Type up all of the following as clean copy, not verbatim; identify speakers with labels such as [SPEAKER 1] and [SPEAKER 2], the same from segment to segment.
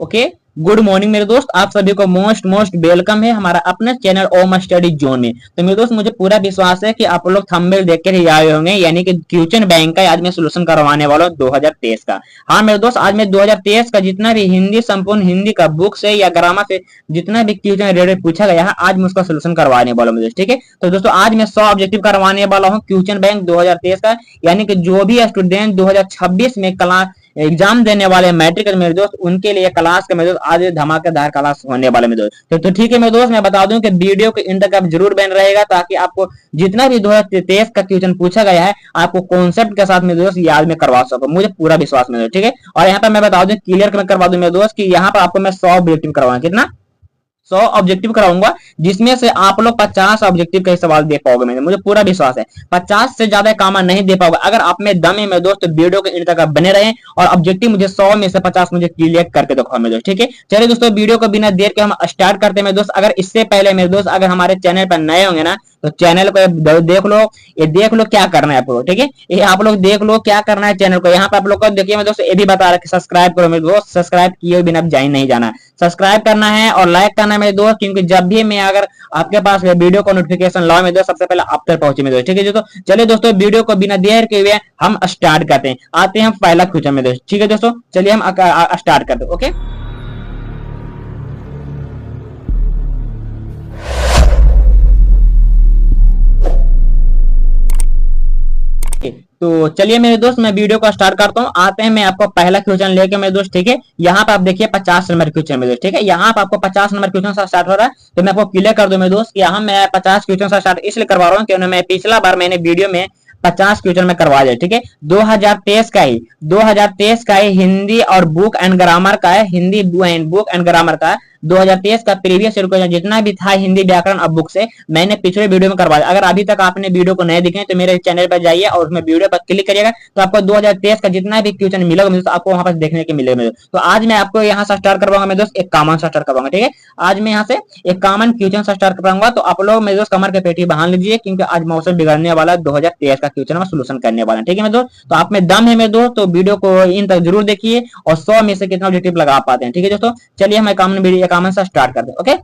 [SPEAKER 1] Okay, good morning मेरे दोस्त, आप सभी को मोस्ट मोस्ट वेलकम है हमारा अपने चैनल ओम स्टडी जोन में। तो मेरे दोस्त मुझे पूरा विश्वास है कि आप लोग थंबनेल देख कर ही आए होंगे, यानी कि क्वेश्चन बैंक का आज मैं सोल्यूशन करवाने वाला हूँ 2023 का। हाँ मेरे दोस्त, आज मैं 2023 का जितना भी हिंदी संपूर्ण हिंदी का बुक से या ग्रामर से जितना भी क्वेश्चन रिलेटेड पूछा गया है, आज मैं उसका सोल्यूशन करवाने वाला हूँ। ठीक है, तो दोस्तों आज मैं 100 ऑब्जेक्टिव करवाने वाला हूँ क्वेश्चन बैंक 2023 का, यानी कि जो भी स्टूडेंट 2026 में क्लास एग्जाम देने वाले मैट्रिक मेरे दोस्त, उनके लिए क्लास का मेरे दोस्त आज धमाकेदार क्लास होने वाले मेरे दोस्त। तो ठीक है मेरे दोस्त, मैं बता दूं कि वीडियो के इन तक आप जरूर बन रहेगा, ताकि आपको जितना भी 2023 का क्वेश्चन पूछा गया है आपको कॉन्सेप्ट के साथ मेरे दोस्त याद में करवा सको, मुझे पूरा विश्वास मेरे दोस्त। ठीक है, और यहाँ पर मैं बता दूं क्लियर करवा दूं मेरे दोस्त कि यहाँ पर आपको मैं 100 ऑब्जेक्टिव करवाऊंगा। कितना? 100 ऑब्जेक्टिव कराऊंगा, जिसमें से आप लोग 50 ऑब्जेक्टिव का सवाल दे पाओगे। मुझे पूरा विश्वास है 50 से ज्यादा काम नहीं दे पाओगे। अगर आप में दम है मेरे दोस्त, वीडियो के इन तक बने रहे और ऑब्जेक्टिव मुझे 100 में से 50 मुझे क्लियर करके दिखाओ मेरे दोस्त। ठीक है, चलिए दोस्तों वीडियो को बिना देर के हम स्टार्ट करते हैं मेरे दोस्त। अगर इससे पहले मेरे दोस्त अगर हमारे चैनल पर नए होंगे ना, तो चैनल को देख लो, ये देख लो क्या करना है आपको। ठीक है, ये आप लोग देख लो क्या करना है चैनल को। यहाँ पे आप लोग को देखिए मेरे दोस्त, ये भी बता रहा है सब्सक्राइब करो मेरे दोस्त, सब्सक्राइब किए बिना जाइन नहीं जाना, सब्सक्राइब करना है और लाइक करना है मेरे दोस्त, क्योंकि जब भी मैं अगर आपके पास वीडियो को नोटिफिकेशन लाओ मेरे दोस्त, सबसे पहले आप तक पहुंचे मेरे दोस्त। ठीक है, तो चलिए दोस्तों वीडियो को बिना देर के हुए हम स्टार्ट करते हैं। आते हैं हम पहला क्वेश्चन में दोस्त। ठीक है दोस्तों, चलिए हम स्टार्ट करते हैं। ओके, तो चलिए मेरे दोस्त मैं वीडियो को स्टार्ट करता हूँ। आते हैं मैं आपको पहला क्वेश्चन लेके मेरे दोस्त। ठीक है, यहाँ पे आप देखिए 50 नंबर क्वेश्चन मेरे दोस्त। ठीक है, यहाँ पे आपको 50 नंबर क्वेश्चन से स्टार्ट हो रहा है, तो मैं आपको क्लियर कर दूं मेरे दोस्त कि यहाँ मैं 50 क्वेश्चन से स्टार्ट इसलिए करवा रहा हूँ क्योंकि मैं पिछला बार मैंने वीडियो में 50 क्वेश्चन में करवा दिया। ठीक है, 2023 का ही हिंदी और बुक एंड ग्रामर का है, हिंदी बुक एंड ग्रामर का 2023 का प्रीवियस ईयर क्वेश्चन जितना भी था हिंदी व्याकरण अब बुक से मैंने पिछले वीडियो में करवाया। अगर अभी तक आपने वीडियो को नहीं देखे तो मेरे चैनल पर जाइए और उसमें वीडियो पर क्लिक करिएगा, तो आपको 2023 का जितना भी क्वेश्चन मिलेगा तो आपको वहां पर देखने के मिलेगा। तो आज मैं आपको यहाँ से स्टार्ट करवाऊंगा मेरे दोस्त, एक कॉमन से स्टार्ट करवाऊंगा। ठीक है, आज मैं यहाँ से एक कॉमन क्वेश्चन से स्टार्ट करवाऊंगा, तो आप लोग मेरे दोस्त कमर के पेटी बांध लीजिए, क्योंकि आज मौसम बिगड़ने वाला 2023 का क्वेश्चन में सोल्यूशन करने वाला है। ठीक है मेरे दोस्त, तो आप में दम है मेरे दोस्त, तो वीडियो को इन तक जरूर देखिए और 100 में से कितना ऑब्जेक्टिव लगा पाते हैं। ठीक है दोस्तों, चलिए हम कॉमन से स्टार्ट करते हैं। ओके,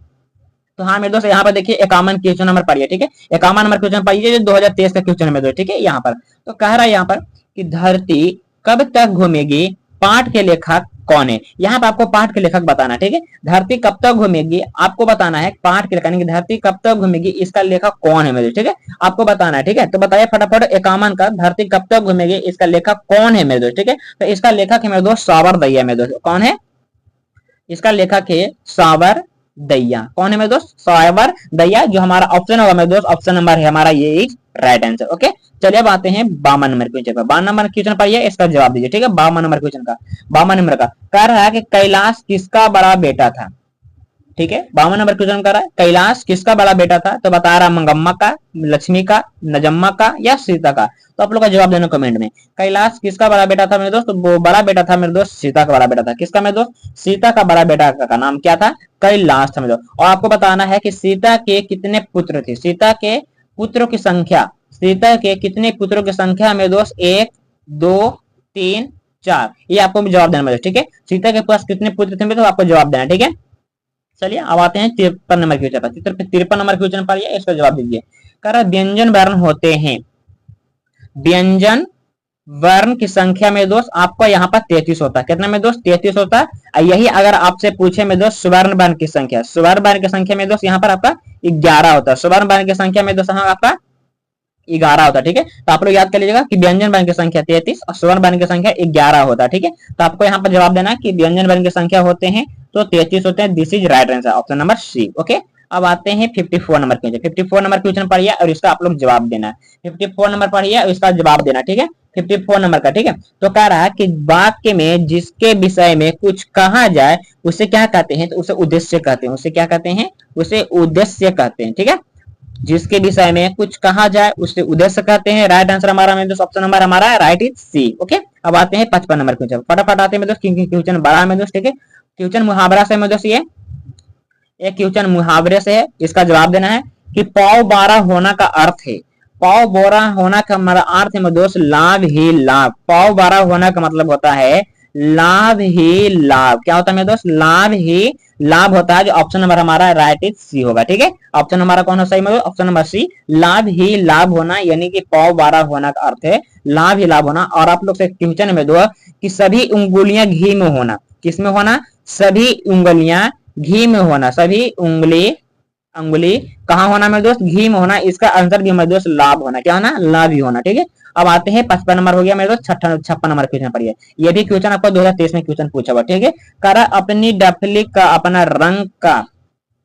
[SPEAKER 1] तो हाँ मेरे दोस्त यहाँ पर देखिए 51 क्वेश्चन नंबर पढ़िए। ठीक है, 51 नंबर क्वेश्चन पढ़िए जो 2023 का क्वेश्चन है। ठीक है, यहाँ पर तो कह रहा है यहाँ पर कि धरती कब तक घूमेगी, पाठ के लेखक कौन है। यहाँ पे आपको पाठ के लेखक बताना। ठीक है, धरती कब तक घूमेगी आपको बताना है, पाठ के लेखक धरती कब तक घूमेगी इसका लेखक कौन है मेरे। ठीक है, आपको बताना है। ठीक है, तो बताइए फटाफट 51 का धरती कब तक घूमेगी इसका लेखक कौन है मेरे दोस्त। ठीक है, तो इसका लेखक है मेरे दोस्त सावर दैया मेरे दोस्त। कौन है इसका लेखक? है सावर दैया। कौन है मेरे दोस्त? सावर दैया। जो हमारा ऑप्शन होगा मेरे दोस्त, ऑप्शन नंबर है हमारा ये इज राइट आंसर। ओके, चलिए अब आते हैं 52 नंबर क्वेश्चन पर। 52 नंबर क्वेश्चन पढ़िए, इसका जवाब दीजिए। ठीक है, 52 नंबर क्वेश्चन का 52 नंबर का कह रहा है कि कैलाश किसका बड़ा बेटा था। ठीक है, 52 नंबर क्वेश्चन कर रहा है कैलाश किसका बड़ा बेटा था, तो बता रहा मंगम्मा का, लक्ष्मी का, नजम्मा का या सीता का। तो आप लोग का जवाब देना कमेंट में। कैलाश किसका बड़ा बेटा था मेरे दोस्त? वो बड़ा बेटा था मेरे दोस्त सीता का बड़ा बेटा था। किसका मेरे दोस्त? सीता का बड़ा बेटा का नाम क्या था? कैलाश था मेरे दोस्त। और आपको बताना है कि सीता के कितने पुत्र थे, सीता के पुत्रों की संख्या, सीता के कितने पुत्रों की संख्या मेरे दोस्त? 1 2 3 4, ये आपको जवाब देना मेरे। ठीक है, सीता के पास कितने पुत्र थे मेरे दोस्त, आपको जवाब देना। ठीक है, चलिए अब आते हैं 53 नंबर क्वेश्चन पर। 53 नंबर क्वेश्चन पर इसका जवाब दीजिए। कह रहा व्यंजन वर्ण होते हैं, व्यंजन वर्ण की संख्या में दोस्त आपको यहाँ पर 33 होता है। कितना में दोस्त? 33 होता है। यही अगर आपसे पूछे में दोस्त स्वर्ण वर्ण की संख्या, स्वर्ण वर्ण की संख्या में दोस्त यहाँ पर आपका 11 होता है। स्वर्ण वर्ण की संख्या में दोस्त आपका 11 होता है। ठीक है, तो आप लोग याद कर लीजिएगा कि व्यंजन वर्ण की संख्या 33 और स्वर्ण वर्ण की संख्या 11 होता है। ठीक है, तो आपको यहाँ पर जवाब देना कि व्यंजन वर्ण की संख्या होते हैं तो 33 होते हैं। This is right answer, option number C. Okay, अब आते हैं 54 नंबर क्वेश्चन। 54 नंबर क्वेश्चन पढ़िए और इसका आप लोग जवाब देना है। 54 नंबर पढ़िए और इसका जवाब देना। ठीक है, 54 नंबर का। ठीक है, तो कह रहा है कि वाक्य में जिसके विषय में कुछ कहा जाए उसे क्या कहते हैं, तो उसे उद्देश्य कहते हैं। उसे क्या कहते हैं? उसे उद्देश्य कहते हैं। ठीक है, जिसके विषय में कुछ कहा जाए उसे उद्देश्य कहते हैं। राइट आंसर हमारा में दोस्त ऑप्शन नंबर हमारा राइट इज सी। ओके, अब आते हैं 55 नंबर क्वेश्चन। फटाफट आते हैं दोस्त क्योंकि क्वेश्चन बड़ा है दोस्त। ठीक है, क्वेश्चन मुहावरा से में दोस्त, ये एक क्वेश्चन मुहावरे से है। इसका जवाब देना है कि पाव 12 होना का अर्थ है, पाव 12 होना का हमारा अर्थ है दोस्त लाभ ही लाभ। पाव 12 होना का मतलब होता है लाभ ही लाभ। क्या होता है मेरे दोस्त? लाभ ही लाभ होता है, जो ऑप्शन नंबर हमारा राइट इज सी होगा। ठीक है, ऑप्शन हमारा कौन है सही में? ऑप्शन नंबर सी, लाभ ही लाभ होना, यानी कि पौ 12 होना का अर्थ है लाभ ही लाभ होना। और आप लोग से क्वेश्चन में दो कि सभी उंगलियां घी में होना, किसमें होना? सभी उंगलियां घी में होना, सभी अंगुली कहाँ होना मेरे दोस्त? घी में होना। इसका आंसर भी मेरे दोस्त लाभ होना। क्या होना? लाभ ही होना। ठीक है, अब आते हैं 55 नंबर हो गया मेरे दोस्त, 56 नंबर क्वेश्चन पढ़िए। ये भी क्वेश्चन आपको 2023 में क्वेश्चन पूछा हुआ। ठीक है, करा अपनी डफली का अपना रंग का,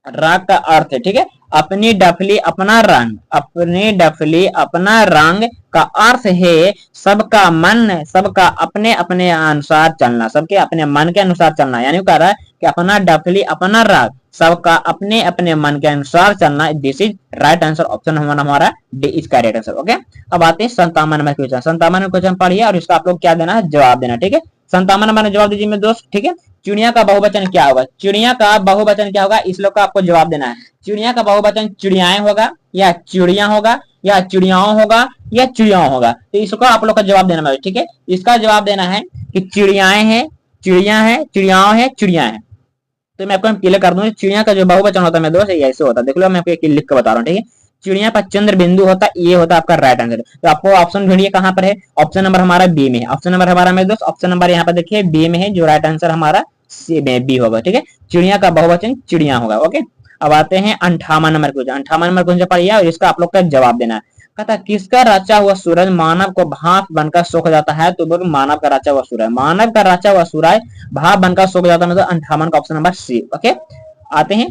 [SPEAKER 1] राग का अर्थ है। ठीक है, अपनी डफली अपना रंग, अपनी डफली अपना रंग का अर्थ है सबका मन, सबका अपने अपने अनुसार चलना, सबके अपने मन के अनुसार चलना। यानी कह रहा है कि अपना डफली अपना राग, सबका अपने अपने मन के अनुसार चलना। This is right answer, option हमारा D is correct answer. Okay, अब आते हैं 57 नंबर क्वेश्चन। 57 नंबर क्वेश्चन पढ़िए और इसका आप लोग क्या देना है? जवाब देना। ठीक है, 57 नंबर में जवाब दीजिए मेरे दोस्त। ठीक है, चिड़िया का बहुवचन क्या होगा? चिड़िया का बहुवचन क्या होगा? इस लोग का आपको जवाब देना है। चिड़िया का बहुवचन चिड़ियाएं होगा, या चिड़िया होगा, या चिड़ियाओं होगा, या चिड़ियाओं होगा। तो इसको आप लोग का जवाब देना है। ठीक है, इसका जवाब देना है कि चिड़ियाएं हैं, चिड़िया है, चिड़ियाओं है, चिड़िया है। तो मैं आपको क्लियर कर दूं, चिड़िया का जो बहुवचन होता है मेरे दोस्त ऐसे होता है। देख लो, मैं आपको लिख के बता रहा हूँ। ठीक है, चिड़िया पर चंद्र बिंदु होता है, ये होता है आपका राइट आंसर। तो आपको ऑप्शन ढूंढिए कहां पर है? ऑप्शन नंबर हमारा बी में है। ऑप्शन नंबर हमारा मेरे दोस्त, ऑप्शन नंबर यहाँ पर देखिए बी में है, जो राइट आंसर हमारा सी में बी होगा। ठीक है, चिड़िया का बहुवचन चिड़िया होगा। ओके, अब आते हैं 58 नंबर क्वेश्चन। 58 नंबर क्वेश्चन पढ़िए और इसका आप लोग का जवाब देना है। कहता किसका रचा हुआ सूरज मानव को भाप बनकर सूख जाता है? तो बोलो मानव का रचा हुआ सूरज, मानव का रचा हुआ सूरज भाप बनकर सूख जाता है। मतलब 58 का ऑप्शन नंबर सी। ओके, आते हैं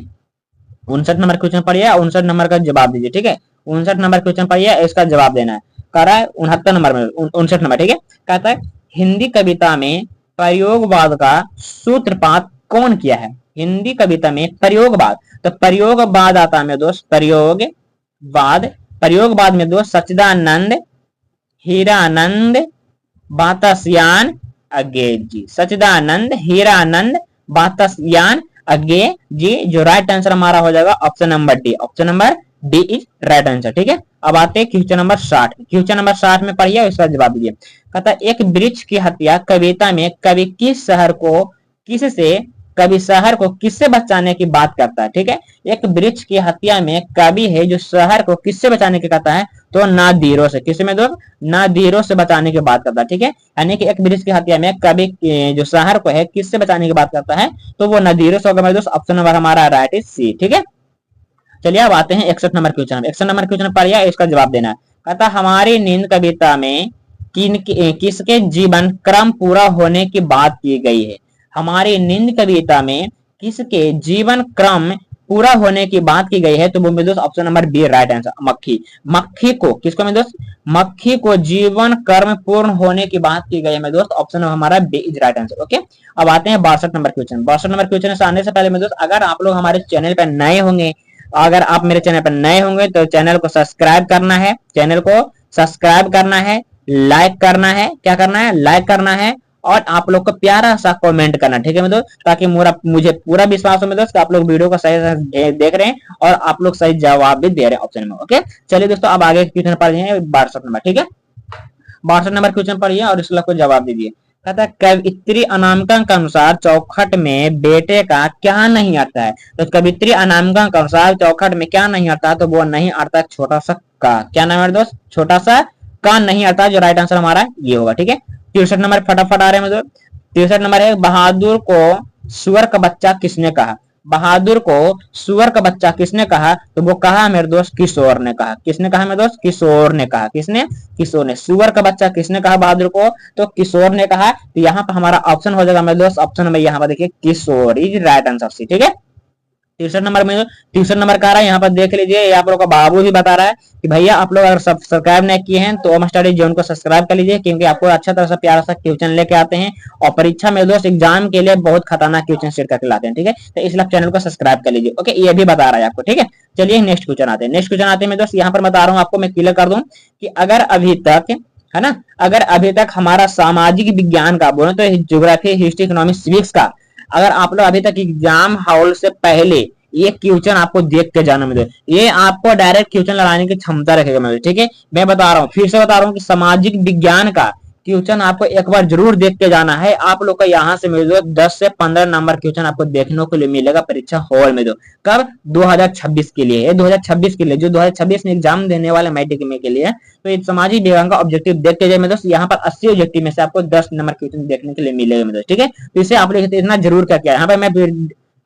[SPEAKER 1] 59 नंबर क्वेश्चन पढ़िए, 59 नंबर का जवाब दीजिए। ठीक है, 59 नंबर क्वेश्चन पढ़िए, इसका जवाब देना है। कह रहा है 69 नंबर में, 59 नंबर। ठीक है, कहता है हिंदी कविता में प्रयोगवाद का सूत्रपात कौन किया है? हिंदी कविता में प्रयोगवाद, तो प्रयोगवाद आता है मेरे दोस्त, प्रयोगवाद, प्रयोगवाद में दोस्त सच्चिदानंद, हीरानंद, बातास्यान अज्ञे जी। सच्चिदानंद, हीरानंद, बातास्यान अज्ञे जी, जो राइट आंसर हमारा हो जाएगा option number D. Option number D is right answer. ठीक है, अब आते हैं क्वेश्चन नंबर 60। क्वेश्चन नंबर 60 में पढ़िए, इसका जवाब दीजिए। कहता एक वृक्ष की हत्या कविता में कवि किस शहर को किससे, कवि शहर को किससे बचाने की बात करता है? ठीक है, एक वृक्ष की हत्या में कवि है जो शहर को किससे बचाने की कहता है? तो नादीरों से। किससे में दोस्त? नादीरों से बचाने की बात करता है। ठीक है, यानी कि एक वृक्ष की हत्या में कवि जो शहर को है किससे बचाने की बात करता है? तो वो नदीरों से होगा मेरे दोस्त। ऑप्शन नंबर हमारा राइट इज सी। ठीक है, चलिए अब आते हैं 61 नंबर क्वेश्चन। 61 नंबर क्वेश्चन पढ़िए, इसका जवाब देना है। कहता हमारी नींद कविता में किसके जीवन क्रम पूरा होने की बात की गई है? हमारी नींद कविता में किसके जीवन क्रम पूरा होने की बात की गई है? तो वो मेरे दोस्त option number B right answer, मक्खी। मक्खी को, किसको मेरे दोस्त? मक्खी को जीवन कर्म पूर्ण होने की बात की गई है मेरे दोस्त। ऑप्शन हमारा B is right answer. Okay, अब आते हैं 62 नंबर क्वेश्चन। 62 नंबर क्वेश्चन से आने से पहले मेरे दोस्त, अगर आप लोग हमारे चैनल पर नए होंगे, अगर आप मेरे चैनल पर नए होंगे तो चैनल को सब्सक्राइब करना है, चैनल को सब्सक्राइब करना है, लाइक करना है। क्या करना है? लाइक करना है, और आप लोग को प्यारा सा कमेंट करना। ठीक है मेरे दोस्त, ताकि मुझे पूरा विश्वास हो मेरे दोस्त आप लोग वीडियो को सही देख रहे हैं और आप लोग सही जवाब भी दे रहे हैं ऑप्शन में। ओके, चलिए दोस्तों, अब आगे क्वेश्चन पढ़िए 62 नंबर। ठीक है, 62 नंबर क्वेश्चन पढ़िए और इसको जवाब दीजिए। कहता है कवित्री अनामिका के अनुसार चौखट में बेटे का क्या नहीं आता है? तो कवित्री अनामिका के अनुसार चौखट में क्या नहीं आता? तो वो नहीं आता छोटा सा का। क्या नाम है दोस्त? छोटा सा का नहीं आता, जो राइट आंसर हमारा ये होगा। ठीक है, 63 नंबर फटाफट आ रहे हैं। 63 नंबर है बहादुर को सुअर का बच्चा किसने कहा? बहादुर को सुअर का बच्चा किसने कहा? तो वो कहा मेरे दोस्त किशोर ने कहा। किसने कहा मेरे दोस्त? किशोर ने कहा। किसने? किशोर ने। सुअर का बच्चा किसने कहा बहादुर को? तो किशोर ने कहा। तो यहाँ पर हमारा ऑप्शन हो जाएगा मेरे दोस्त, ऑप्शन में यहाँ पर देखिए किशोर इज राइट आंसर सी। ठीक है, 63 नंबर में 63 नंबर का आ रहा है, यहाँ पर देख लीजिए। ये आप लोग का बाबू भी बता रहा है कि भैया आप लोग अगर सब्सक्राइब नहीं किए हैं तो ओम स्टडी जोन को सब्सक्राइब कर लीजिए, क्योंकि आपको अच्छा तरह से प्यारा सा क्वेश्चन लेके आते हैं और परीक्षा में दोस्त एग्जाम के लिए बहुत खतरनाक क्वेश्चन सेट करके लाते हैं। ठीक है, तो इसलिए चैनल को सब्सक्राइब कर लीजिए। ओके, ये भी बता रहा है आपको। ठीक है, चलिए नेक्स्ट क्वेश्चन आते हैं। नेक्स्ट क्वेश्चन आते हैं दोस्त, यहाँ पर बता रहा हूँ आपको, मैं क्लियर कर दूं कि अगर अभी तक है ना, अगर अभी तक हमारा सामाजिक विज्ञान का बोले तो ज्योग्राफी, हिस्ट्री, इकोनॉमिक्स, सिविक्स का, अगर आप लोग अभी तक एग्जाम हॉल से पहले ये क्वेश्चन आपको देख के जाना मिले, ये आपको डायरेक्ट क्वेश्चन लगाने की क्षमता रखेगा मेरे। ठीक है, मैं बता रहा हूँ, फिर से बता रहा हूँ कि सामाजिक विज्ञान का क्वेश्चन आपको एक बार जरूर देख के जाना है। आप लोग को यहाँ से मिल दो 10 से 15 नंबर क्वेश्चन आपको देखने को लिए मिलेगा परीक्षा हॉल में। दो कब 2026 के लिए है, 2026 के लिए जो 2026 में एग्जाम देने वाले मैट्रिक में के लिए। तो ये सामाजिक विज्ञान का ऑब्जेक्टिव देख के जाए मेरे दोस्त, यहाँ पर 80 ऑब्जेक्टिव में से आपको 10 नंबर क्वेश्चन देखने के लिए मिलेगा मेरे दोस्त, ठीक है। तो इसे आप लोग इतना जरूर क्या किया, यहाँ पर मैं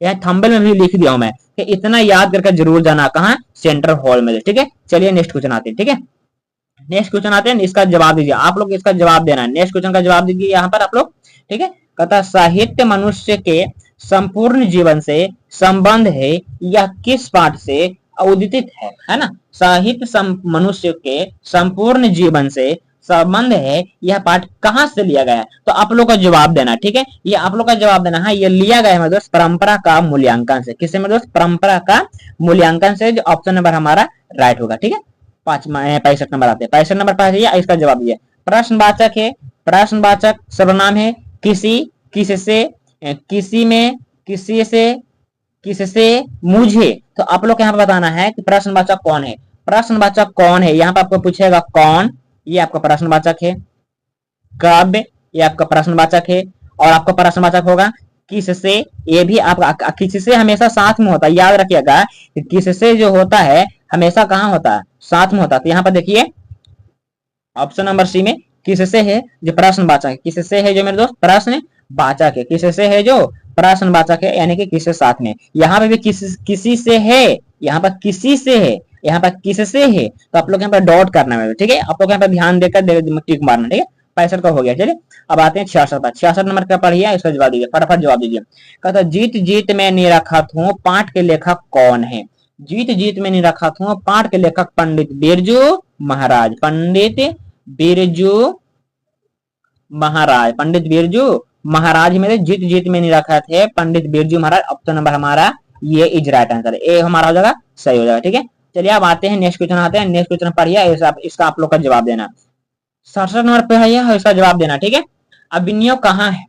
[SPEAKER 1] यहाँ थंबनेल में भी लिख दिया हूं मैं कि इतना याद करके जरूर जाना कहाँ, सेंट्रल हॉल में, ठीक है। चलिए नेक्स्ट क्वेश्चन आते हैं, ठीक है। नेक्स्ट क्वेश्चन आते हैं, इसका जवाब दीजिए आप लोग, इसका जवाब देना है। नेक्स्ट क्वेश्चन का जवाब दीजिए यहाँ पर आप लोग, ठीक है। कहता साहित्य मनुष्य के संपूर्ण जीवन से संबंध है, यह किस पाठ से उदित है ना। साहित्य मनुष्य के संपूर्ण जीवन से संबंध है, यह पाठ कहां से लिया गया है। तो आप लोग का जवाब देना, ठीक है। ये आप लोग का जवाब देना है, ये लिया गया है मेरे दोस्त परंपरा का मूल्यांकन से। किससे मेरे दोस्त, परंपरा का मूल्यांकन से, जो ऑप्शन नंबर हमारा राइट होगा, ठीक है। 65 नंबर आते हैं, 65 नंबर पर इसका जवाब दिया। प्रश्नवाचक है, प्रश्नवाचक सर्वनाम है किसी, किससे, किसी में, किसी से, किससे, मुझे। तो आप लोग यहाँ पर बताना है कि प्रश्नवाचक कौन है। प्रश्नवाचक कौन है, यहाँ पर आपको पूछेगा कौन, ये आपका प्रश्नवाचक है। कब, ये आपका प्रश्नवाचक है। और आपका प्रश्नवाचक होगा किससे, ये भी आपका किससे हमेशा साथ में होता है, याद रखिएगा। किससे जो होता है हमेशा कहाँ होता है, साथ में होता है। तो यहाँ पर देखिए ऑप्शन नंबर सी में किससे है जो प्रश्नवाचक है, किससे है जो मेरे दोस्त प्रश्नवाचक है, किससे है जो प्रश्नवाचक है, यानी कि किससे साथ में। यहाँ पे भी किसी से है, यहाँ पर किसी से है, यहाँ पर किससे है। तो आप लोग यहाँ पर डॉट करना है, ठीक है। आप लोग यहाँ पर ध्यान देकर टिक मारना, ठीक है। 65 का हो गया। चलिए अब आते हैं 66 पर। 66 नंबर का पढ़िए, इसका जवाब दीजिए, फटाफट जवाब दीजिए। कहता जीत जीत में निरखत हूँ, पाठ के लेखक कौन है। जीत जीत में निरखत हूँ, पाठ के लेखक पंडित बिरजू महाराज, पंडित बिरजू महाराज, पंडित बिरजू महाराज मेरे जीत जीत में निरखत है पंडित बिरजू महाराज। ऑप्शन नंबर हमारा ये इज राइट आंसर, ए हमारा हो जाएगा, सही हो जाएगा, ठीक है। चलिए अब आते हैं नेक्स्ट क्वेश्चन आते हैं। नेक्स्ट क्वेश्चन पढ़िए, इसका आप लोग का जवाब देना। 67 नंबर पे है, इसका जवाब देना, ठीक है। अभिनय कहाँ है,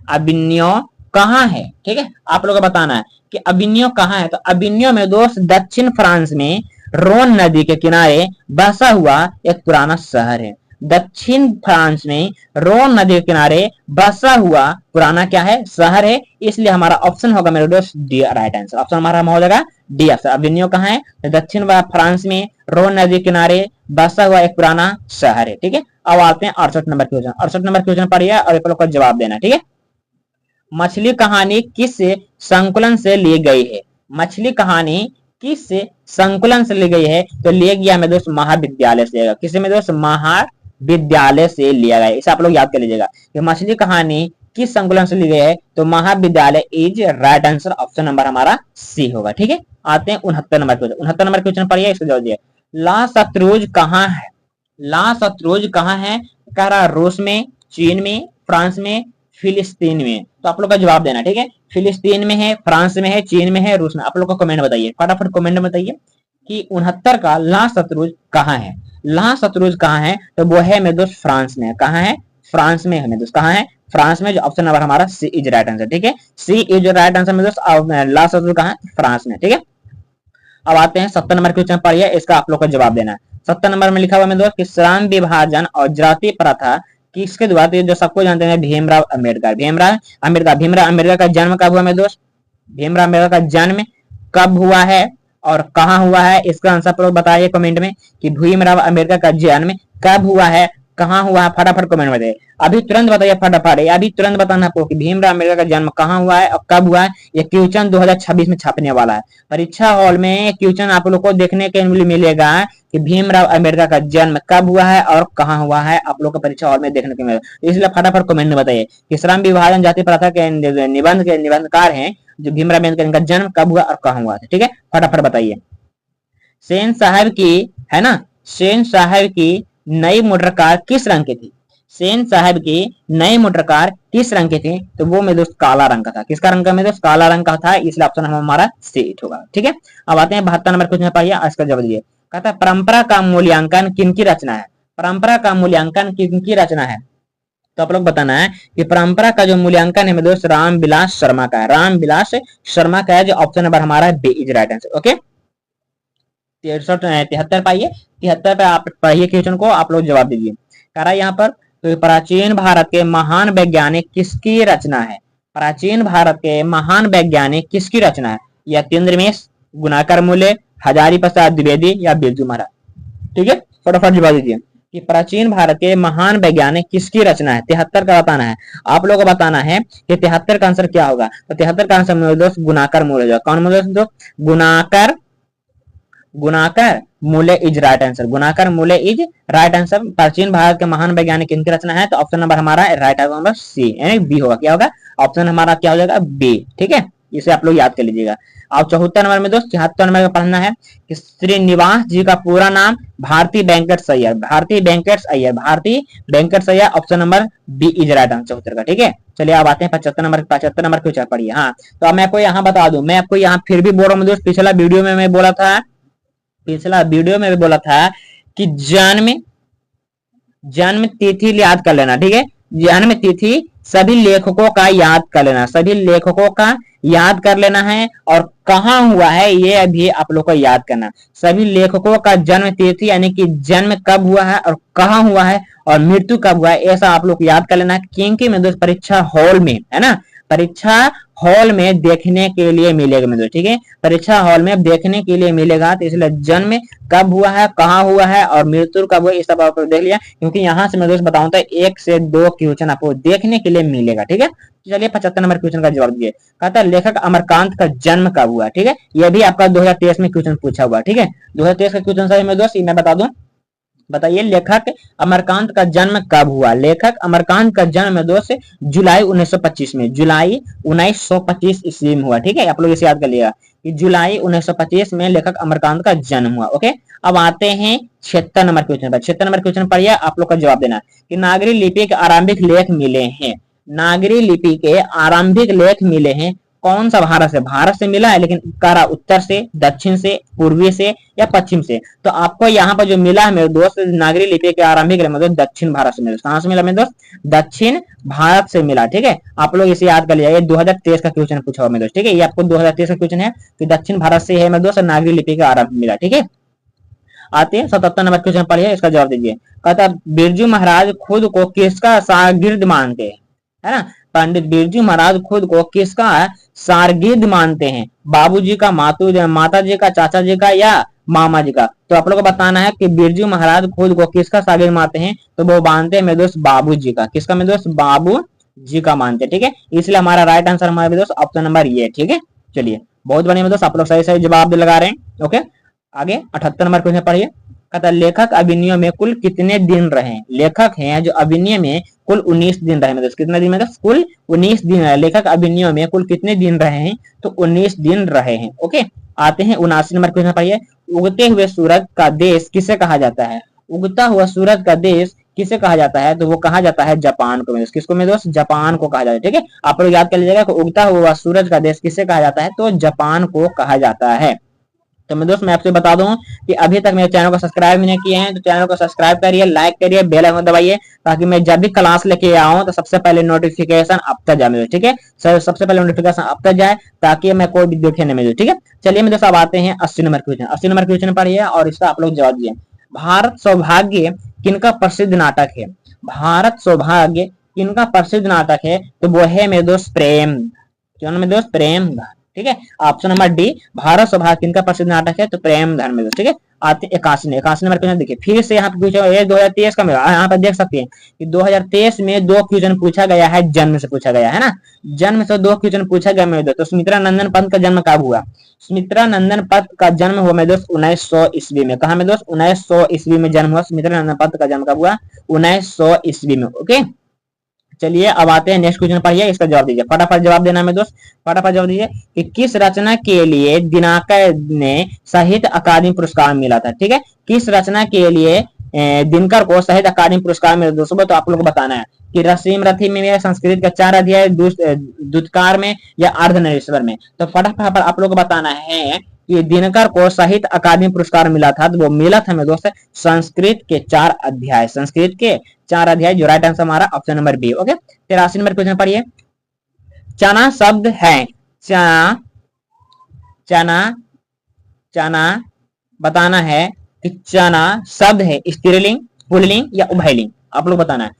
[SPEAKER 1] अभिनय कहाँ है, ठीक है। आप लोग को बताना है कि अभिनय कहाँ है। तो अभिनय में दोस्त दक्षिण फ्रांस में रोन नदी के किनारे बसा हुआ एक पुराना शहर है। दक्षिण फ्रांस में रोन नदी के किनारे बसा हुआ पुराना क्या है, शहर है। इसलिए हमारा ऑप्शन होगा मेरे दोस्त डी राइट आंसर। ऑप्शन हमारा हो जाएगा डी ऑप्शन। अभिनय कहाँ है, तो दक्षिण फ्रांस में रोन नदी के किनारे बसा हुआ एक पुराना शहर है, ठीक है। अब आते हैं 68 नंबर क्वेश्चन। 68 नंबर क्वेश्चन पढ़िए और एक लोग का जवाब देना, ठीक है। मछली कहानी किस संकुलन से ली गई है, मछली कहानी किस संकुलन से ली गई है। तो ले गया मैं दोस्त महाविद्यालय से, किससे में दोस्त महाविद्यालय से लिया गया। इसे आप लोग याद कर लीजिएगा कि मछली कहानी किस संकुलन से ली गई है। तो महाविद्यालय is right answer. Option number हमारा सी होगा, ठीक है। आते हैं 69 नंबर क्वेश्चन। 69 नंबर क्वेश्चन पढ़िए, इसको जवाब दिए। ला शत्रुज कहाँ है, ला शत्रुज कहाँ है, कह रहा रूस में, चीन में, फ्रांस में, फिलिस्तीन में। तो आप लोग का जवाब देना, ठीक है। फिलिस्तीन में है, फ्रांस में है, चीन में है, रूस में। आप लोग का कमेंट बताइए, फटाफट कमेंट में बताइए कि 69 का ला शत्रुज कहाँ है। ला शत्रुज कहाँ है, तो वो है मेरे दोस्त फ्रांस में। कहाँ है, फ्रांस में है मेरे दोस्त, कहाँ है, फ्रांस में। जो ऑप्शन नंबर हमारा सी इज राइट आंसर, ठीक है। सी इज राइट आंसर मेरे दोस्त। ला शत्रुज कहाँ है, फ्रांस में, ठीक है। अब आते हैं 70 नंबर क्वेश्चन पढ़िए, इसका आप लोग का जवाब देना है। 70 नंबर में लिखा हुआ मेरे दोस्त कि श्रम विभाजन और जाति प्रथा किसके द्वारा, तो जो सबको जानते हैं भीमराव अम्बेडकर। भीमराव अम्बेडकर का जन्म कब हुआ मेरे दोस्त, भीमराव अम्बेडकर का जन्म कब हुआ है और कहाँ हुआ है। इसका आंसर लोग बताइए कमेंट में कि भीमराव अम्बेडकर का जन्म कब हुआ है, कहाँ हुआ है। फटाफट कमेंट में बताइए, अभी तुरंत बताइए, फटाफट अभी तुरंत बताना आपको कि भीमराव अम्बेडकर का जन्म कहाँ हुआ है और कब हुआ है। ये क्वेश्चन 2026 में छपने वाला है परीक्षा हॉल में। क्वेश्चन आप लोग को देखने के लिए मिलेगा कि भीमराव अम्बेडकर का जन्म कब हुआ है और कहाँ हुआ है, आप लोग को परीक्षा हॉल में देखने को मिलेगा। इसलिए फटाफट कमेंट में बताइए कि श्रम विभाजन जाति प्रथा के निबंधकार हैं जो भीमराव अम्बेडकर का जन्म कब हुआ और कहाँ हुआ था, ठीक है। फटाफट बताइए। सेन साहब की है ना, सेन साहब की नई मोटर कार किस रंग की थी, सेन साहब की नई मोटर कार किस रंग की थी। तो वो मेरे दोस्त काला रंग का था। किसका रंग का मेरे दोस्त, काला रंग का था। इसलिए ऑप्शन हमारा सी होगा, ठीक है। अब आते हैं 72 नंबर क्वेश्चन पाइए, इसका जवाब दिए। कहता है परंपरा का मूल्यांकन किनकी रचना है, परंपरा का मूल्यांकन किनकी रचना है। तो आप लोग बताना है कि परंपरा का जो मूल्यांकन है मेरे दोस्त रामविलास शर्मा का है, रामविलास शर्मा का है। जो ऑप्शन नंबर हमारा B is right answer, okay. 73 पाइए, 73 पे आप पढ़िए क्वेश्चन को, आप लोग जवाब दीजिए। कह रहा है यहाँ पर तो प्राचीन भारत के महान वैज्ञानिक किसकी रचना है? प्राचीन भारत के महान वैज्ञानिक किसकी रचना है? यतीन्द्रमेश, गुणाकर मूले, हजारी प्रसाद द्विवेदी या बिरजू महाराज? ठीक है, फटाफट जवाब दीजिए कि प्राचीन भारत के महान वैज्ञानिक किसकी रचना है। 73 का बताना है, आप लोगों को बताना है कि 73 का आंसर क्या होगा। तो 73 का आंसर मेरे दोस्त गुणाकर मूले होगा। कौन मेरे दोस्त? गुणाकर मूले इज राइट आंसर। गुणाकर मूले इज राइट आंसर। प्राचीन भारत के महान वैज्ञानिक किनकी रचना है? तो ऑप्शन नंबर हमारा राइट आंसर नंबर सी यानी बी होगा। क्या होगा? ऑप्शन हमारा क्या हो जाएगा? बी। ठीक है, इसे आप लोग याद कर लीजिएगा। अब 74 नंबर में दोस्त 74 नंबर का पढ़ना है कि श्रीनिवास जी का पूरा नाम Bharti Venkat Iyer. Bharti Venkat Iyer, Bharti Venkat Iyer, option number B is right answer 74 का। ठीक है, चलिए अब आते हैं 75 नंबर। 75 नंबर क्यों पढ़िए। हाँ, तो अब मैं आपको यहाँ बता दूं, मैं आपको यहाँ फिर भी बोल रहा हूँ दोस्त, पिछला वीडियो में मैं बोला था कि जन्म तिथि याद कर लेना। ठीक है, जन्म तिथि सभी लेखकों का याद कर लेना, सभी लेखकों का याद कर लेना है। और कहाँ हुआ है ये अभी आप लोग को याद करना। सभी लेखकों का जन्म तिथि यानी कि जन्म कब हुआ है और कहाँ हुआ है और मृत्यु कब हुआ है, ऐसा आप लोग याद कर लेना। क्योंकि मैं दोस्त परीक्षा हॉल में है ना, परीक्षा हॉल में देखने के लिए मिलेगा मेरे दोस्त। ठीक है, परीक्षा हॉल में देखने के लिए मिलेगा, तो इसलिए जन्म कब हुआ है, कहाँ हुआ है और मृत्यु कब हुआ, ये सब आप देख लिया। क्योंकि यहाँ से मैं दोस्त बताऊं तो 1 से 2 क्वेश्चन आपको देखने के लिए मिलेगा। ठीक है, चलिए 75 नंबर क्वेश्चन का जवाब दिए। कहता है लेखक अमरकांत का जन्म कब हुआ। ठीक है, यह भी आपका 2023 में क्वेश्चन पूछा हुआ। ठीक है, 2023 का क्वेश्चन सही मेरे दोस्त, मैं बता दूं, बताइए लेखक अमरकांत का जन्म कब हुआ। लेखक अमरकांत का जन्म दोस्त जुलाई 1925 में, जुलाई 1925 ईस्वी में हुआ। ठीक है, आप लोग इसे याद कर लिया कि जुलाई 1925 में लेखक अमरकांत का जन्म हुआ। ओके, अब आते हैं 76 नंबर क्वेश्चन पर। 76 नंबर क्वेश्चन पढ़िए, आप लोग का जवाब देना कि नागरी लिपि के आरंभिक लेख मिले हैं। नागरी लिपि के आरंभिक लेख मिले हैं कौन सा भारत से? भारत से मिला है, लेकिन कारा उत्तर से, दक्षिण से, पूर्वी से या पश्चिम से। तो आपको यहाँ पर जो मिला है मेरे दोस्त नागरी लिपि के आरंभिक लेख दक्षिण भारत से मिला। कहां से मिला मेरे दोस्त? दक्षिण भारत से मिला। ठीक है, आप लोग इसे याद कर लिया। 2023 का क्वेश्चन पूछा हुआ मेरे दोस्त। ठीक है, ये आपको 2023 का क्वेश्चन है कि दक्षिण भारत से है मेरे दोस्त नागरी लिपि का आरंभ मिला। ठीक है, आते हैं 77 नंबर क्वेश्चन पढ़िए, इसका जवाब दीजिए। कहता बिरजू महाराज खुद को किसका शागिर्द मानते हैं, है ना? पंडित बिरजू महाराज खुद को किसका शागिर्द मानते हैं? बाबूजी का, माता जी का, चाचा जी का या मामा जी का? तो आप लोग को बताना है कि बिरजू महाराज खुद को किसका शागिर्द मानते हैं। तो वो मानते हैं मेरे दोस्त बाबू जी का। किसका मेरे दोस्त? बाबू जी का मानते हैं। ठीक है, इसलिए हमारा राइट आंसर हमारे मेरे दोस्त ऑप्शन नंबर ये। ठीक है, चलिए बहुत बढ़िया मेरे दोस्त, आप लोग सही सही जवाब लगा रहे हैं। ओके, आगे 78 नंबर क्वेश्चन पढ़िए। कहता लेखक अभिनय में कुल कितने दिन रहे? लेखक हैं जो अभिनय में कुल 19 दिन रहे। मतलब कितने दिन? मतलब कुल 19 दिन रहे। लेखक अभिनय में कुल कितने दिन रहे हैं? तो 19 दिन रहे हैं। ओके, आते हैं 79 नंबर क्वेश्चन पढ़िए। उगते हुए सूरज का देश किसे कहा जाता है? उगता हुआ सूरज का देश किसे कहा जाता है? तो वो कहा जाता है जापान को। किसको मेरे दोस्त? जापान को कहा जाता है। ठीक है, आप लोग याद कर लीजिएगा कि उगता हुआ सूरज का देश किसे कहा जाता है? तो जापान को कहा जाता है। तो मैं दोस्त मैं आपसे बता दूं कि अभी तक मेरे चैनल को सब्सक्राइब नहीं किए हैं तो चैनल को सब्सक्राइब करिए, लाइक करिए, बेल आइकन दबाइए, ताकि मैं जब भी क्लास लेके आऊं तो सबसे पहले नोटिफिकेशन अब तक जाए। ठीक है, सबसे पहले नोटिफिकेशन अब तक जाए ताकि मैं कोई भी देखे नहीं मिले। ठीक है, चलिए मेरे दोस्त अब आते हैं 80 नंबर क्वेश्चन। 80 नंबर क्वेश्चन पढ़िए और इसका आप लोग जवाब दिए। भारत सौभाग्य किनका प्रसिद्ध नाटक है? भारत सौभाग्य किनका प्रसिद्ध नाटक है? तो वो है मेरे दोस्त प्रेम। क्यों मेरे दोस्त? प्रेम। ठीक है, ऑप्शन नंबर डी भारत सौभाग्य किनका प्रसिद्ध नाटक है? तो प्रेम धर्म में। ठीक है, आते 81 नंबर क्वेश्चन देखिए, फिर से यहाँ पे पूछा ये 2023 का मेरा, यहाँ पे देख सकते हैं कि 2023 में 2 क्वेश्चन पूछा गया है, जन्म से पूछा गया है ना, जन्म से 2 क्वेश्चन पूछा गया मेरे दोस्त। तो सुमित्रा नंदन पंत का जन्म कब हुआ? सुमित्रा नंदन पंत का जन्म हुआ मेरे दोस्त 1900 ईस्वी में। कहा मेरे दोस्त? 1900 ईस्वी में जन्म हुआ। सुमित्रा नंदन पंत का जन्म कब हुआ? 1900 ईस्वी में। ओके, चलिए अब आते हैं नेक्स्ट क्वेश्चन पढ़िए, इसका जवाब दीजिए। फटाफट जवाब देना है दोस्त, फटाफट जवाब दीजिए कि किस रचना के लिए दिनकर ने साहित्य अकादमी पुरस्कार मिला था? ठीक है, किस रचना के लिए दिनकर को साहित्य अकादमी पुरस्कार मिला दोस्तों? तो आप लोग को बताना है कि रसीम रथी में, संस्कृत का 4 अध्याय, दूतकार में या अर्धनरेश्वर में। तो फटाफट आप लोग को बताना है कि दिनकर को साहित्य अकादमी पुरस्कार मिला था। तो वो मिला था मेरे दोस्त संस्कृत के 4 अध्याय, संस्कृत के 4 अध्याय, जो राइट आंसर हमारा option number B. Okay, 83 number question पढ़िए। चना शब्द है, चना चना चना बताना है कि चना शब्द है स्त्रीलिंग, पुल्लिंग या उभयलिंग? आप लोग बताना है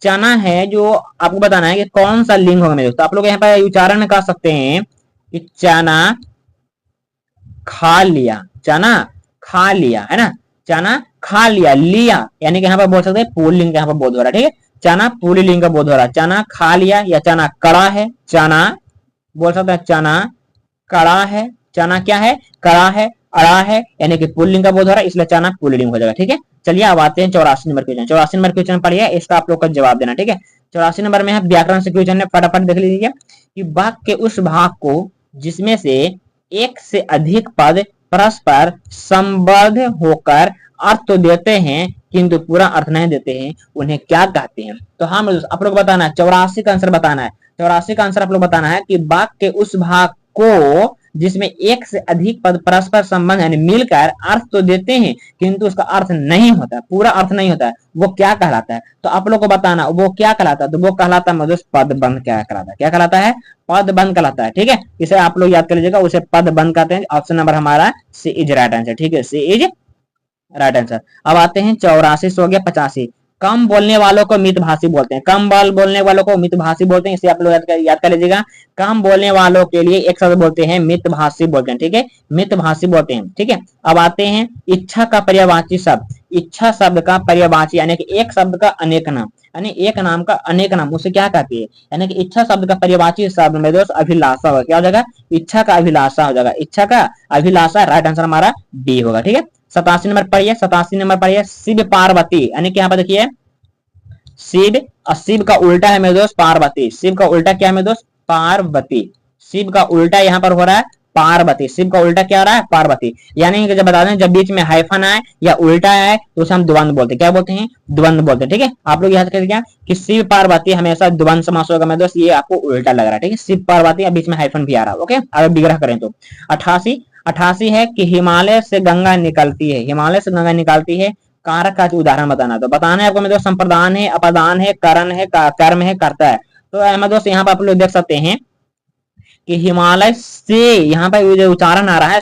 [SPEAKER 1] चना है जो आपको बताना है कि कौन सा लिंग होगा मेरे दोस्त। आप लोग यहाँ पर उच्चारण में कह सकते हैं कि चना खा लिया, चना खा लिया, है ना, चना खा लिया, लिया यानी कि यहाँ पर बोल सकते हैं पुल्लिंग का यहाँ पर बोध हो रहा है, ठीक है, चना पुल्लिंग का बोध हो रहा है, चना खा लिया या चना कड़ा है, चना बोल सकते हैं चना कड़ा है, चना क्या है, कड़ा है, अड़ा है, यानी कि पुल्लिंग का बोध हो रहा है, इसलिए चना पुल्लिंग हो जाएगा, ठीक है। चलिए अब आते हैं 84 नंबर क्वेश्चन। 84 नंबर क्वेश्चन पढ़िए, इसका आप लोग का जवाब देना, ठीक है। 84 नंबर में है व्याकरण से क्वेश्चन है, फटाफट देख लीजिए कि वाक्य के उस भाग को जिसमें से एक से अधिक पद परस्पर संबद्ध होकर अर्थ तो देते हैं किंतु पूरा अर्थ नहीं देते हैं, उन्हें क्या कहते हैं। तो हाँ आप लोग बताना है, 84 का आंसर बताना है। 84 का आंसर आप लोग बताना है कि वाक्य के उस भाग को जिसमें एक से अधिक पद परस्पर संबंध यानी मिलकर अर्थ तो देते हैं किंतु उसका अर्थ नहीं होता, पूरा अर्थ नहीं होता है, वो क्या कहलाता है। तो आप लोग को बताना वो क्या कहलाता है। तो वो कहलाता है मतलब पद बंध, क्या कहलाता है, क्या कहलाता है, पद बंध कहलाता है, ठीक है। इसे आप लोग याद कर लीजिएगा, उसे पद बंध कहते हैं। ऑप्शन नंबर हमारा सी इज राइट आंसर, ठीक है, सी इज राइट आंसर। अब आते हैं 84 हो गया 85। कम बोलने वालों को मितभाषी बोलते हैं, कम बोलने वालों को मितभाषी बोलते हैं, इसे आप लोग याद कर लीजिएगा। कम बोलने वालों के लिए एक शब्द बोलते हैं मितभाषी बोलते हैं, ठीक है, मितभाषी बोलते हैं, ठीक है। अब आते हैं इच्छा का पर्यायवाची शब्द। इच्छा शब्द का पर्यायवाची यानी कि एक शब्द का अनेक नाम, यानी एक नाम का अनेक नाम, उसे क्या कहती है, यानी कि इच्छा शब्द का पर्यायवाची शब्द में दोस्त अभिलाषा होगा, क्या हो जाएगा, इच्छा का अभिलाषा हो जाएगा, इच्छा का अभिलाषा, राइट आंसर हमारा बी होगा, ठीक है। 87 नंबर पढ़िए, 87 नंबर पढ़िए शिव पार्वती, यानी कि यहाँ पर देखिए शिव, और शिव का उल्टा है मेरे दोस्त पार्वती, शिव का उल्टा क्या है मेरे दोस्त, पार्वती, शिव का उल्टा यहाँ पर हो रहा है पार्वती, शिव का उल्टा क्या हो रहा है, पार्वती। यानी कि जब बता दें जब बीच में हाइफन आए या उल्टा आए तो उसे हम द्वंद बोलते हैं, क्या बोलते हैं, द्वंद बोलते हैं, ठीक है। आप लोग याद करिए क्या कि शिव पार्वती हमेशा द्वंद समास होगा मेरे दोस्त, ये आपको उल्टा लग रहा है, ठीक है, शिव पार्वती बीच में हाइफन भी आ रहा है, ओके। अगर विग्रह करें तो 88 है कि हिमालय से गंगा निकलती है, हिमालय से गंगा निकलती है, कारक का उदाहरण बताना। तो बताना है आपको मेरे दोस्त संप्रदान है, अपदान है, करण है, कर्म है, कर्ता है। तो मेरे दोस्त यहाँ पर आप लोग देख सकते हैं कि हिमालय से, यहाँ पर जो उच्चारण आ रहा है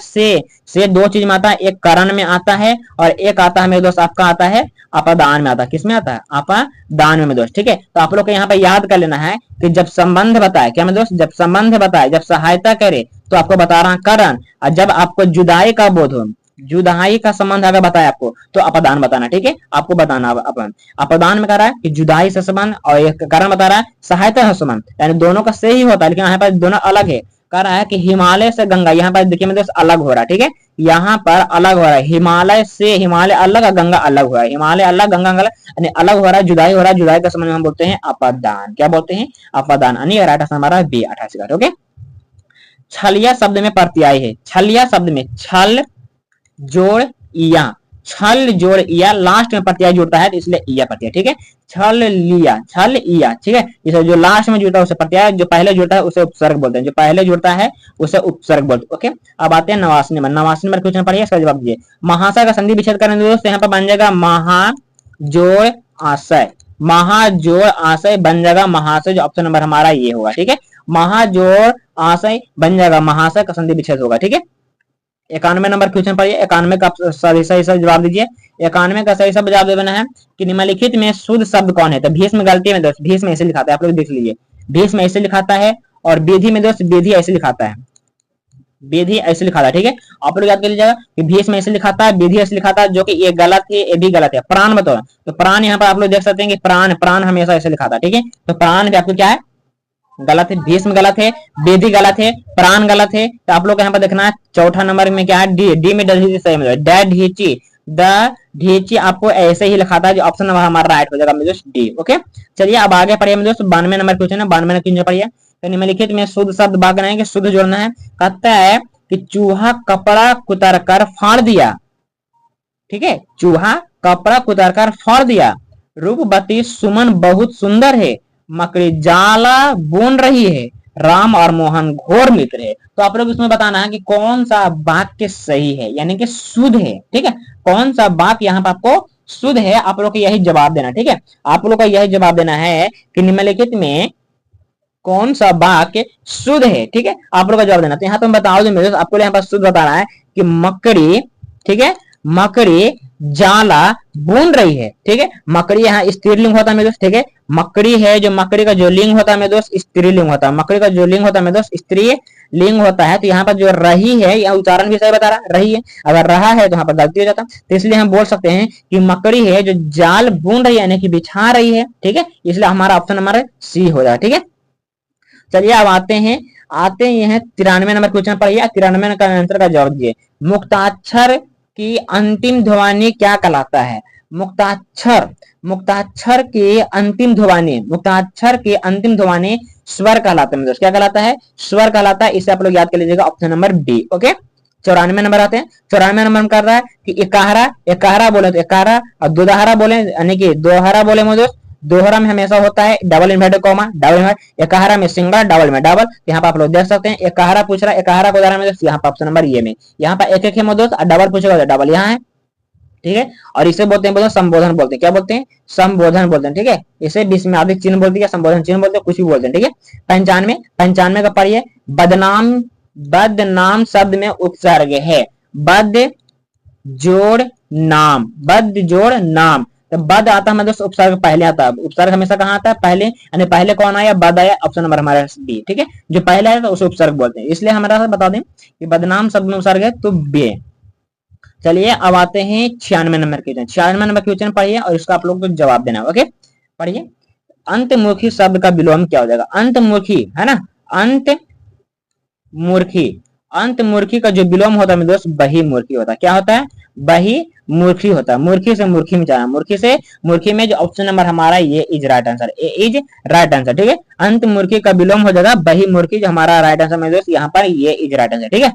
[SPEAKER 1] से दो चीज में आता है, एक करण में आता है और एक आता है मेरे दोस्त आपका आता है अपदान में आता है, किसमें आता है, अपदान में मेरे दोस्त, ठीक है। तो आप लोग को यहाँ पर याद कर लेना है कि जब संबंध बताए, क्या मेरे दोस्त, जब संबंध बताए, जब सहायता करे तो आपको बता रहा करण, और जब आपको जुदाई का बोध हो, जुदाई का संबंध अगर बताया आपको तो अपदान बताना, ठीक है, आपको बताना अपन अपदान में कह रहा है कि जुदाई से संबंध, और एक कारण बता रहा है सहायता से संबंध, यानी दोनों का से ही होता है, लेकिन यहाँ पर दोनों अलग है। कह रहा है कि हिमालय से गंगा, यहाँ पर देखिए मेरे दोस्त अलग हो रहा है, ठीक है, यहाँ पर अलग हो रहा है, हिमालय से, हिमालय अलग और गंगा अलग हो रहा है, हिमालय अलग गंगा अलग, यानी अलग हो रहा है, जुदाई हो रहा है, जुदाई का संबंध हम बोलते हैं अपदान, क्या बोलते हैं, अपदान, यानी राइट आंसर हमारा बी 88 का, ओके। छलिया शब्द में प्रत्यय है, छलिया शब्द में छल जोड़ इया, छल जोड़ इया, लास्ट में प्रत्यय जुड़ता है तो इसलिए इया प्रत्यय, ठीक है, छल लिया, छल इया, ठीक है। इसे जो लास्ट में जुड़ता है उसे प्रत्यय, जो पहले जुड़ता है उसे उपसर्ग बोलते हैं, जो पहले जुड़ता है उसे उपसर्ग बोलते हैं, ओके। अब आते हैं 89 नंबर, 89 नंबर क्वेश्चन पढ़िए, इसका जवाब दीजिए। महाशय का संधि विच्छेद करें दोस्तों, यहाँ पर बन जाएगा महा जोड़ आशय, महाजोड़ आशय बन जाएगा महाशय, जो ऑप्शन नंबर हमारा ये होगा, ठीक है, महाजोड़ आशय बन जाएगा महाशय का संधि विच्छेद होगा, ठीक है। 91 नंबर क्वेश्चन पढ़िए, 91 का सही जवाब दीजिए। 91 का सही सब जवाब देना है कि निम्नलिखित में शुद्ध शब्द कौन है। तो भीष्म गलती में दोस्त भीष्म ऐसे लिखाता है, आप लोग देख लीजिए, भीष्म ऐसे लिखाता है, और विधि में दोस्त विधि ऐसे लिखाता है, विधि ऐसे लिखाता है, ठीक है। आप लोग याद कर लीजिएगा कि भीष्म ऐसे लिखाता है, विधि ऐसे लिखाता है, जो कि ये गलत है, ये भी गलत है। प्राण बताओ, तो प्राण यहाँ पर आप लोग देख सकते हैं कि प्राण, प्राण हमेशा ऐसे लिखाता है, ठीक है। तो प्राण भी आपको क्या है, गलत है, भीष्म गलत है, विधि गलत है, प्राण गलत है। तो आप लोग यहाँ पर देखना है चौथा नंबर में क्या है, डी, डी में ढीची सही में ढीची, द ढीची आपको ऐसे ही लिखाता है, जो ऑप्शन नंबर हमारा राइट हो जाएगा मेरे दोस्त डी, ओके। चलिए अब आगे पढ़िए मेरे दोस्त, 92 नंबर क्वेश्चन है, 92 क्वेश्चन पढ़िए। तो निम्नलिखित में शुद्ध शब्द बाग बनाएंगे, शुद्ध जोड़ना है। कहता है कि चूहा कपड़ा कुतर कर फाड़ दिया, ठीक है, चूहा कपड़ा कुतर कर फाड़ दिया, रूपवती सुमन बहुत सुंदर है, मकड़ी जाला बुन रही है, राम और मोहन घोर मित्र है। तो आप लोग इसमें बताना है कि कौन सा वाक्य सही है, यानी कि शुद्ध है, ठीक है, कौन सा वाक्य यहाँ पर आपको शुद्ध है, आप लोग को यही जवाब देना, ठीक है। आप लोग का यही जवाब देना है कि निम्नलिखित में कौन सा वाक्य शुद्ध है, ठीक है, आप लोग का जवाब देना। तो यहाँ तो मैं बता दूं मेरे आपको यहाँ पर शुद्ध बता रहा है कि मकड़ी, ठीक है, मकड़ी जाला बुन रही है, ठीक है। मकड़ी यहाँ स्त्रीलिंग होता है मेरे दोस्त, ठीक है। मकड़ी है, जो मकड़ी का जो लिंग होता है मेरे दोस्त स्त्रीलिंग होता है, मकड़ी का जो लिंग होता है मेरे दोस्त स्त्री लिंग होता है। तो यहाँ पर जो रही है, यहाँ उच्चारण भी सही बता रहा, रही है। अगर रहा है तो यहाँ पर गलती हो जाता, तो इसलिए हम बोल सकते हैं कि मकड़ी है जो जाल बुन रही है, यानी कि बिछा रही है, ठीक है। इसलिए हमारा ऑप्शन नंबर सी हो जाएगा, ठीक है। चलिए अब आते हैं 93 नंबर क्वेश्चन पर। 93 का आंसर का जवाब दिए। मुक्ताक्षर की अंतिम ध्वनि क्या कहलाता है? मुक्ताक्षर, मुक्ताक्षर की अंतिम ध्वनि, मुक्ताक्षर की अंतिम ध्वनि स्वर कहलाता है। क्या कहलाता है? स्वर कहलाता है। इसे आप लोग याद कर लीजिएगा, option number D. Okay, 94 number आते हैं। 94 नंबर कर रहा है कि इकारा, इकारा बोले तो इकारा, और दोहरा बोले यानी कि दोहरा बोले मुझे, दोहरा में हमेशा होता है double inverted comma, double inverted. इकारा में सिंगल, डबल में डबल। यहाँ पर आप लोग देख सकते हैं इकारा पूछ रहा है, इकारा को उदाहरण में यहाँ पर ऑप्शन नंबर ये में, यहाँ पर एक एक है दोस्त, डबल पूछेगा तो डबल यहाँ है, ठीक है। और इसे बोलते हैं संबोधन बोलते हैं। क्या बोलते हैं? संबोधन बोलते हैं, ठीक है। इसे विस्मयादिक चिन्ह बोलते हैं, संबोधन चिन्ह बोलते हैं, कुछ भी बोलते हैं, ठीक है। 95 का पढ़िए। बदनाम, बदनाम शब्द में उपसर्ग है। बद जोड़ नाम, बद जोड़ नाम। तो बद आता है दोस्त, उपसर्ग पहले आता है। उपसर्ग हमेशा कहाँ आता है? पहले, यानी पहले कौन आया? बद आया। ऑप्शन नंबर हमारा बी, ठीक है। जो पहले आया था उसे उपसर्ग बोलते हैं। इसलिए हमारा बता दें कि बदनाम शब्द में उपसर्ग है तो बी। चलिए अब आते हैं 96 नंबर क्वेश्चन। 96 नंबर क्वेश्चन पढ़िए और इसका आप लोग को जवाब देना। ओके, पढ़िए। अंतमुखी शब्द का विलोम क्या हो जाएगा? अंतमुखी है ना, अंतमूर्खी। अंतमूर्खी का जो विलोम होता है दोस्त बहिमूर्खी होता है। क्या होता है? बहिमूर्खी होता है। मूर्खी से मूर्खी में जाना, मूर्खी से मूर्खी में। जो ऑप्शन नंबर हमारा ये is right answer, A is right answer, ठीक है। अंतमूर्खी का विलोम हो जाएगा बहिमूर्खी, जो हमारा राइट आंसर में दोस्त यहाँ पर ये इज राइट आंसर, ठीक है।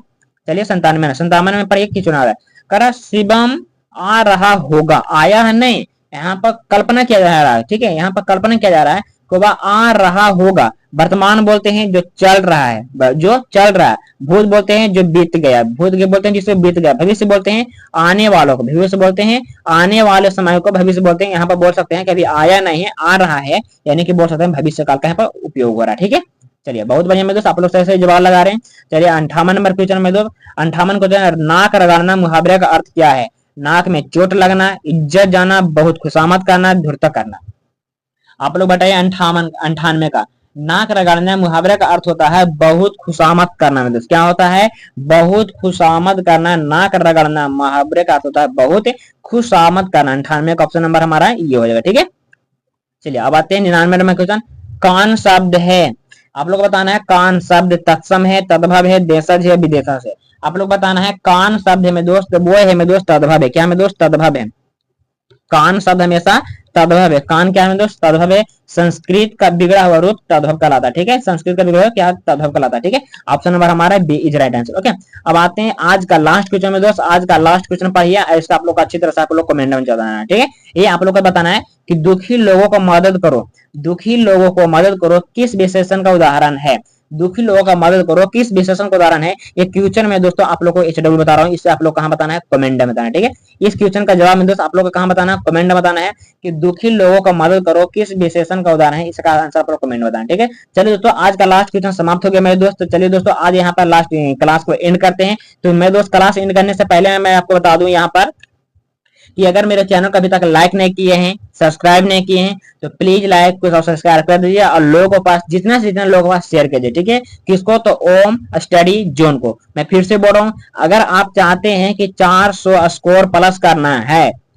[SPEAKER 1] चलिए 97 में पर एक क्वेश्चन आ रहा है, करा शिवम आ रहा होगा, आया है नहीं, यहाँ पर कल्पना किया जा रहा है, ठीक है। यहाँ पर कल्पना किया जा रहा है कि वह आ रहा होगा। वर्तमान बोलते हैं जो चल रहा है, जो चल रहा है। भूत बोलते हैं जो बीत गया, भूत बोलते हैं जिससे बीत गया। भविष्य बोलते हैं आने वालों को, भविष्य बोलते हैं आने वाले समय को भविष्य बोलते हैं। यहाँ पर बोल सकते हैं कि अभी आया नहीं है, आ रहा है, यानी कि बोल सकते हैं भविष्य काल का यहाँ पर उपयोग हो रहा है, ठीक है। चलिए बहुत बढ़िया में दोस्त, आप लोग सही जवाब लगा रहे हैं। चलिए 58 नंबर क्वेश्चन में दोस्त, 58 क्वेश्चन, नाक रगड़ना मुहावरे का अर्थ क्या है? नाक में चोट लगना, इज्जत जाना, बहुत खुशामद करना, धूर्त करना। आप लोग बताइए 98 का। नाक रगड़ना मुहावरे का अर्थ होता है बहुत खुशामद करना में दोस्त। क्या होता है? बहुत खुशामद करना। नाक रगड़ना मुहावरे का अर्थ होता है बहुत खुशामद करना। 98 का ऑप्शन नंबर हमारा ये हो जाएगा, ठीक है। चलिए अब आते हैं 99 नंबर क्वेश्चन। कान शब्द है, आप लोग बताना है कान शब्द तत्सम है, तद्भव है, देशज है, विदेशज है। आप लोग बताना है कान शब्द है में दोस्त, वो है में दोस्त तद्भव है। क्या में दोस्त? तद्भव है। कान शब्द हमेशा तद्भव है। कान क्या है दोस्त? तद्भव है। संस्कृत का बिगड़ा हुआ रूप तद्भव कहलाता है, ठीक है। संस्कृत का बिगड़ा हुआ क्या? तद्भव कहलाता है, ठीक है। ऑप्शन नंबर हमारा B is right answer. Okay, अब आते हैं आज का लास्ट क्वेश्चन में दोस्त। आज का लास्ट क्वेश्चन पढ़िए, इसका आप लोग को अच्छी तरह से आप लोग कमेंट में बताना है, ठीक है। ये आप लोग को बताना है कि दुखी लोगों को मदद करो, दुखी लोगों को मदद करो किस विशेषण का उदाहरण है? दुखी लोगों का मदद करो किस विशेषण का उदाहरण है? ये क्वेश्चन में दोस्तों आप लोग को HW बता रहा हूँ, इससे आप लोग कहाँ बताना है? कमेंट में बताना है, ठीक है। इस क्वेश्चन का जवाब में दोस्तों आप लोग को कहाँ बताना है? कमेंट में बताना है कि दुखी लोगों का मदद करो किस विशेषण का उदाहरण है, इसका आंसर आप लोग कमेंट में बताना, ठीक है। चलिए दोस्तों आज का लास्ट क्वेश्चन समाप्त हो गया मेरे दोस्त। चलिए दोस्तों आज यहाँ पर लास्ट क्लास को एंड करते हैं। तो मैं दोस्त क्लास एंड करने से पहले मैं आपको बता दूं यहाँ पर कि अगर मेरे चैनल को अभी तक लाइक नहीं किए हैं, सब्सक्राइब नहीं किए हैं, तो प्लीज लाइक को सब्सक्राइब कर दीजिए और लोगों के पास जितना से जितना लोगों के पास शेयर कीजिए, ठीक है। किसको? तो ओम स्टडी जोन को। मैं फिर से बोल रहा हूँ, अगर आप चाहते हैं कि 400 स्कोर प्लस करना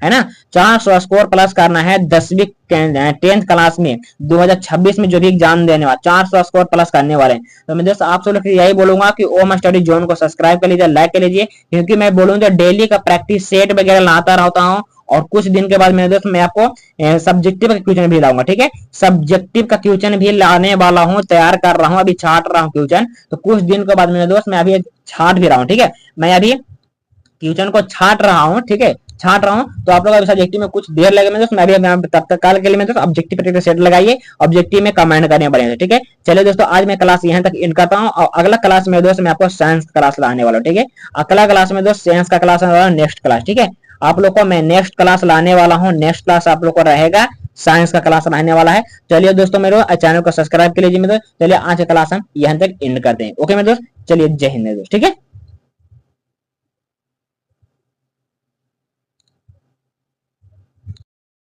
[SPEAKER 1] है ना, 400 स्कोर प्लस करना है 10वीं 10th क्लास में 2026 में जो भी एग्जाम देने वाला 400 स्कोर प्लस करने वाले हैं, तो मैं दोस्तों आप सब लोग यही बोलूंगा कि ओम स्टडी जोन को सब्सक्राइब कर लीजिए, लाइक कर लीजिए, क्योंकि मैं बोलूंगा डेली का प्रैक्टिस सेट वगैरह लाता रहता हूँ। और कुछ दिन के बाद मेरे दोस्त मैं आपको सब्जेक्टिव का क्वेश्चन भी लाऊंगा, ठीक है। सब्जेक्टिव का क्वेश्चन भी लाने वाला हूँ, तैयार कर रहा हूँ, अभी छाट रहा हूँ क्वेश्चन। तो कुछ दिन के बाद मेरे दोस्त मैं अभी छाट भी रहा हूँ, ठीक है। मैं अभी क्वेश्चन को छाट रहा हूँ, ठीक है, छाट रहा हूँ। तो आप लोग सब्जेक्टिव में कुछ देर लगे दोस्त, मैं अभी तब तक काल के लिए दोस्त ऑब्जेक्टिव पर सेट लगाइए, ऑब्जेक्टिव में कमेंट करने पड़ेंगे, ठीक है। चलिए दोस्तों आज मैं क्लास यहाँ तक एंड करता हूँ और अगला क्लास में दोस्त मैं आपको साइंस क्लास लाने वाला हूँ, ठीक है। अगला क्लास में दोस्त साइंस का क्लास आने वाला नेक्स्ट क्लास, ठीक है। आप लोग को मैं नेक्स्ट क्लास लाने वाला हूँ, नेक्स्ट क्लास आप लोग को रहेगा साइंस का क्लास रहने वाला है। चलिए दोस्तों मेरे चैनल को सब्सक्राइब कर लीजिए मेरे दोस्त। चलिए आज का क्लास हम यहाँ तक एंड करते हैं। ओके मेरे दोस्त, चलिए जय हिंद दोस्त, ठीक है।